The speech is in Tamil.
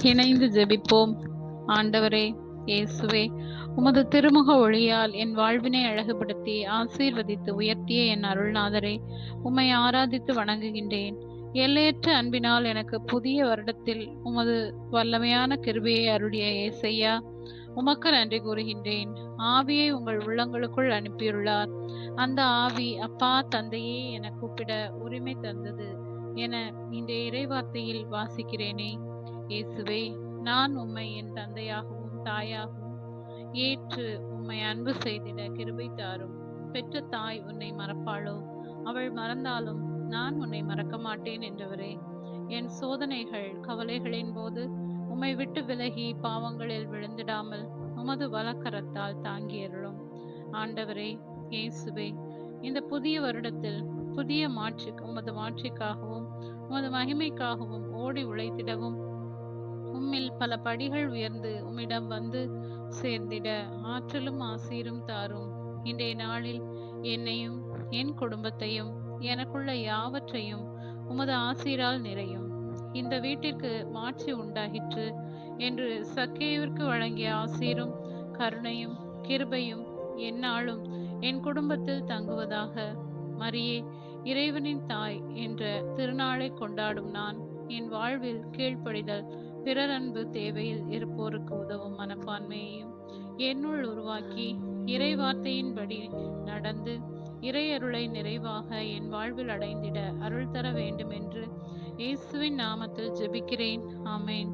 இணைந்து ஜெபிப்போம். ஆண்டவரே இயேசுவே, உமது திருமுக ஒளியால் என் வாழ்வினை அழகுபடுத்தி ஆசீர்வதித்து உயர்த்திய என் அருள்நாதரே, உம்மை ஆராதித்து வணங்குகின்றேன். எல்லையற்ற அன்பினால் எனக்கு புதிய வருடத்தில் உமது வல்லமையான கிருபையை அருளிய ஏசையா, உமக்கு நன்றி கூறுகின்றேன். ஆவியை உங்கள் உள்ளங்களுக்குள் அனுப்பியுள்ளார். அந்த ஆவி அப்பா தந்தையே என கூப்பிட உரிமை தந்தது என இந்த இறைவார்த்தையில் வாசிக்கிறேனே. இயேசுவே, நான் உம்மை என் தந்தையாகவும் தாயாகவும் ஏற்று உம்மை அன்பு செய்திட கிருபை தாரும். பெற்ற தாய் உன்னை மறப்பாளோ? அவள் மறந்தாலும் நான் உன்னை மறக்க மாட்டேன் என்றவரே. என் சோதனைகள் கவலைகளின் போது உம்மை விட்டு விலகி பாவங்களில் விழுந்திடாமல் உமது வலக்கரத்தால் தாங்கியருளும். ஆண்டவரே இயேசுவே, இந்த புதிய வருடத்தில் புதிய உமது மாட்சிக்காகவும் உமது மகிமைக்காகவும் ஓடி உழைத்திடவும் உம்மில் பல படிகள் உயர்ந்து உம்மிடம் வந்து சேர்ந்திட ஆற்றலும் ஆசீரும் தாரும். இன்றைய நாளில் என்னையும் என் குடும்பத்தையும் எனக்குள்ள யாவற்றையும் உமது ஆசீரால் நிறையும். இந்த வீட்டிற்கு மாட்சி உண்டாகிற்று என்று சக்கேயுவிற்கு வழங்கிய ஆசீரும் கருணையும் கிருபையும் எந்நாளும் என் குடும்பத்தில் தங்குவதாக. மரியே, இறைவனின் தாய் என்ற திருநாளை கொண்டாடும் நான் என் வாழ்வில் கீழ்ப்படிதல், பிறரன்பு தேவையில் இருப்போருக்கு உதவும் மனப்பான்மையையும் என்னுள் உருவாக்கி இறைவார்த்தையின்படி நடந்து இறையருளை நிறைவாக என் வாழ்வில் அடைந்திட அருள் தர வேண்டும் என்று இயேசுவின் நாமத்தில் ஜெபிக்கிறேன். ஆமேன்.